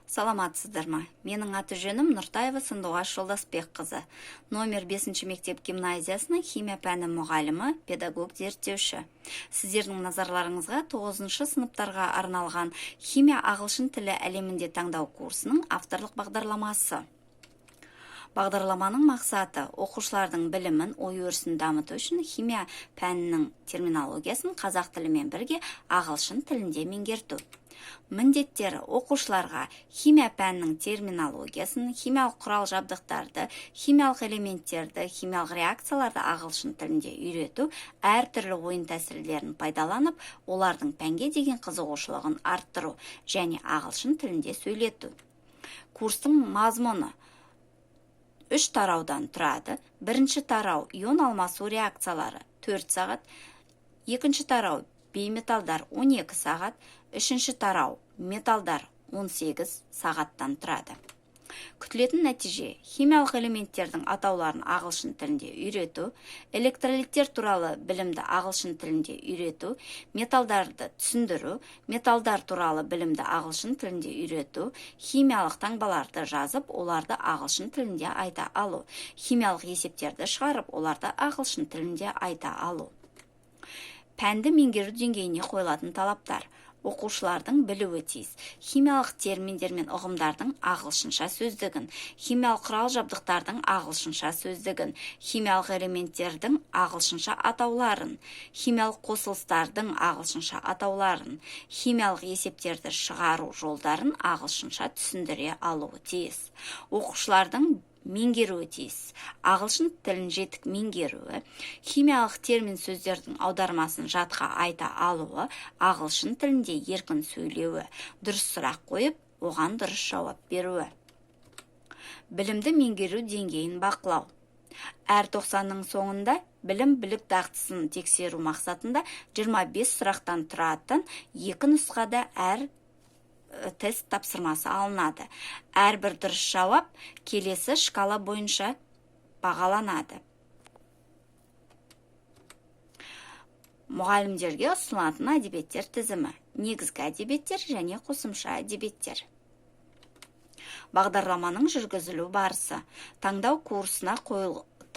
Саламатсыздар ма? Менің аты жөнім Нұртаева Сандуғаш Жолдасбекқызы. Номер 5 мектеп гимназиясының химия пәні мұғалімі, педагог зерттеуші. Сіздердің назарларыңызға 9 сыныптарға арналған химия ағылшын тілі әлемінде таңдау курсының авторлық бағдарламасы. Бағдарламаның мақсаты оқушылардың білімін, ой-өрісін дамыту үшін химия пәнінің терминологиясын қазақ тілімен бірге ағылшын тілінде меңгерту. Міндеттері оқушыларға химия пәнінің терминологиясын, химиялық құрал жабдықтарды, химиялық элементтерді, химиялық реакцияларды ағылшын тілінде үйрету, әртүрлі ойын тәсілдерін пайдаланып, олардың пәнге деген қызығушылығын арттыру және ағылшын тілінде сөйлету. Курстың мазмұны 3 тараудан тұрады. Бірінші тарау ион алмасу реакциялары 4 сағат, екінші тарау бейметалдар 12 сағат, үшінші тарау металдар 18 сағаттан тұрады. Күтілетін нәтиже химиялық элементтердің атауларын ағылшын тілінде үйрету, электролиттер туралы білімді ағылшын тілінде үйрету, металдарды түсіндіру, металдар туралы білімді ағылшын тілінде үйрету, химиялық таңбаларды жазып, оларды ағылшын тілінде айта алу, химиялық есептерді шығарып, оларды ағылшын тілінде айта алу. Пәнді меңгеру деңгейіне қойылатын талаптар. Оқушылардың білуі тиіс. Химиялық терминдер мен ұғымдардың ағылшынша сөздігін, химиялық құрал жабдықтардың ағылшынша сөздігін, химиялық элементтердің ағылшынша атауларын, химиялық қосылыстардың ағылшынша атауларын, химиялық есептерді шығару жолдарын ағылшынша түсіндіре алуы тиіс. Оқушылардың меңгеруі тиіс. Ағылшын тілін жетік меңгеруі, химиялық термин сөздердің аудармасын жатқа айта алуы, ағылшын тілінде еркін сөйлеуі, дұрыс сұрақ қойып, оған дұрыс жауап беруі. Білімді меңгеру деңгейін бақылау. Әр 90-ның соңында білім-білік дағдысын тексеру мақсатында 25 сұрақтан тұратын 2 нұсқада әр тест тапсырмасы алынады. Әрбір дұрыс жауап келесі шкала бойынша бағаланады. Мұғалімдерге ұсынылатын әдебиеттер тізімі: негізгі әдебиеттер және қосымша әдебиеттер. Бағдарламаның жүргізілу барысы. Таңдау курсына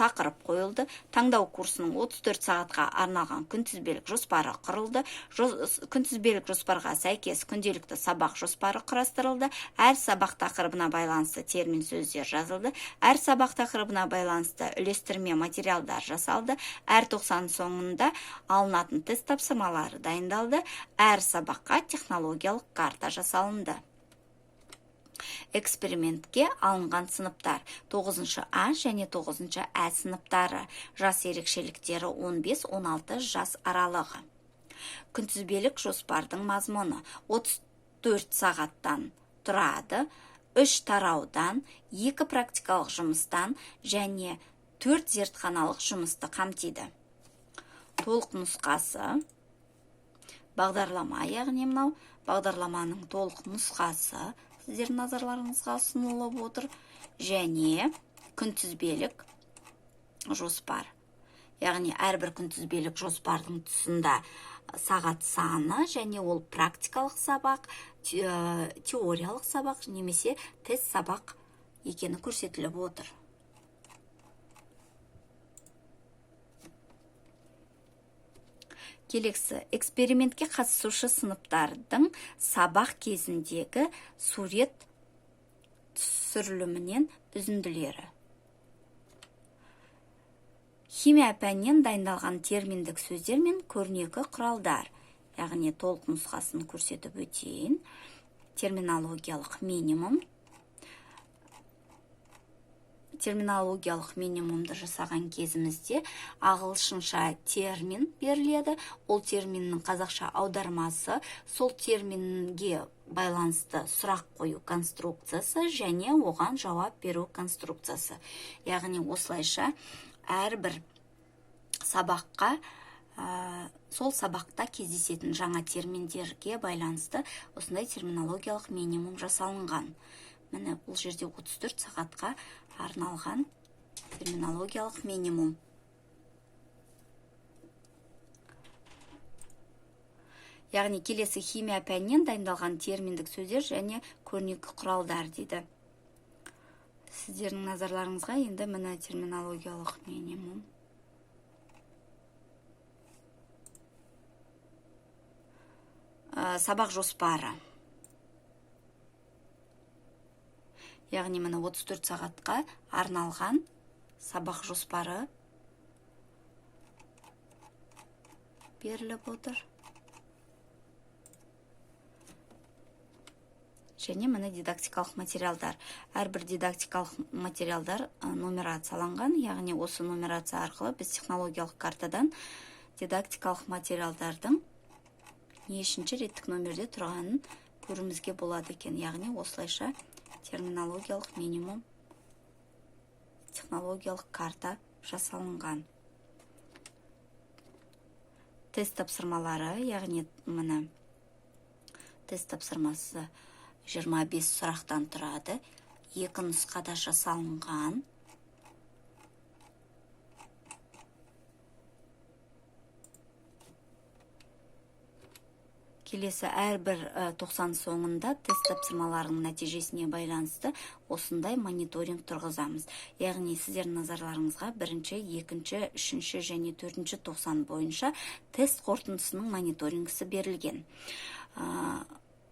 тақырып қойылды. Таңдау курсының 34 сағатқа арналған күнтізбелік жоспары құрылды. Күнтізбелік жоспарға сәйкес күнделікті сабақ жоспары құрастырылды. Әр сабақ тақырыбына байланысты термин сөздер жазылды. Әр сабақ тақырыбына байланысты үлестірме материалдар жасалды. Әр 90 соңында алынатын тест тапсырмалары дайындалды. Әр сабаққа технологиялық карта жасалынды. Экспериментке алынған сыныптар 9 А және 9 Ә сыныптары. Жас ерекшеліктері 15-16 жас аралығы. Күнтізбелік жоспардың мазмұны 34 сағаттан тұрады, 3 тараудан, 2 практикалық жұмыстан және 4 зертханалық жұмысты қамтиды. Толық нұсқасы. Бағдарлама, яғни мынау бағдарламаның толық нұсқасы сіздердің назарларыңызға ұсынылып отыр, және күнтізбелік жоспар. Яғни әрбір күнтізбелік жоспардың тұсында сағат саны және ол практикалық сабақ, теориялық сабақ немесе тест сабақ екені көрсетіліп отыр. Келесі, экспериментке қатысушы сыныптардың сабақ кезіндегі сурет түсірілімінен үзінділері. Химия пәнінен дайындалған терминдік сөздер мен көрнекі құралдар, яғни толық нұсқасын көрсетіп өтейін. Терминологиялық минимум. Терминологиялық минимумды жасаған кезімізде ағылшынша термин беріледі. Ол терминнің қазақша аудармасы, сол терминге байланысты сұрақ қою конструкциясы және оған жауап беру конструкциясы. Яғни осылайша әрбір сабаққа, сол сабақта кездесетін жаңа терминдерге байланысты осындай терминологиялық минимум жасалынған. Міне бұл жерде 34 сағатқа арналған терминологиялық минимум. Яғни келесі химия пәнінен дайындалған терминдік сөздер және көрнекі құралдар дейді. Сіздердің назарларыңызға енді міне терминологиялық минимум. Сабақ жоспары. Яғни міне 34 сағатқа арналған сабақ жоспары беріліп отыр. Және міне дидактикалық материалдар. Әрбір дидактикалық материалдар нумерацияланған, яғни осы нумерация арқылы біз технологиялық картадан дидактикалық материалдардың нешінші реттік номерде тұрғанын көруімізге болады екен. Яғни осылайша терминологиялық минимум, технологиялық карта жасалынған. Тест тапсырмалары, яғни міне тест тапсырмасы 25 сұрақтан тұрады. 2 нұсқада жасалынған. Келесі әрбір 90 соңында тест тапсырмаларының нәтижесіне байланысты осындай мониторинг тұрғызамыз. Яғни сіздердің назарларыңызға 1, 2, 3 және 4 90 бойынша тест қорытындысының мониторингісі берілген.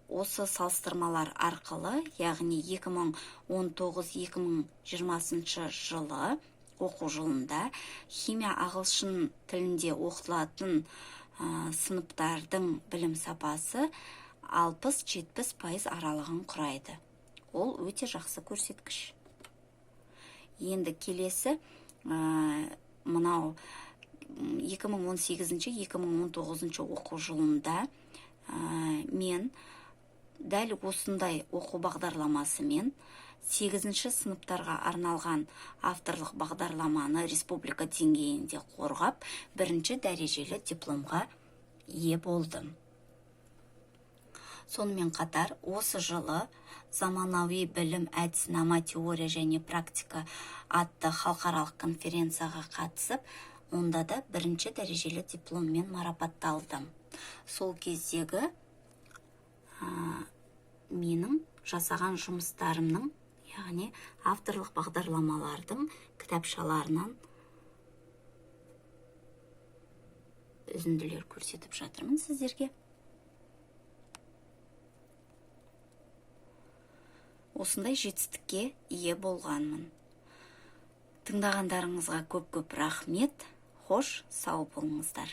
Осы салыстырмалар арқылы, яғни 2019-2020 жылы оқу жылында химия ағылшын тілінде оқытылатын сыныптардың білім сапасы 60-70% аралығын құрайды. Ол өте жақсы көрсеткіш. Енді келесі мынау 2018-2019 оқу жылында мен дәл осындай оқу бағдарламасымен 8 сыныптарға арналған авторлық бағдарламаны республика деңгейінде қорғап, 1 дәрежелі дипломға ие болдым. Сонымен қатар, осы жылы заманауи білім әдіснама теория және практика атты халықаралық конференцияға қатысып, онда да 1 дәрежелі дипломмен марапатталдым. Сол кездегі менің жасаған жұмыстарымның, яғни авторлық бағдарламалардың кітапшаларынан үзінділер көрсетіп жатырмын сіздерге. Осындай жетістікке ие болғанмын. Тыңдағандарыңызға көп-көп рахмет. Хош, сау болыңыздар.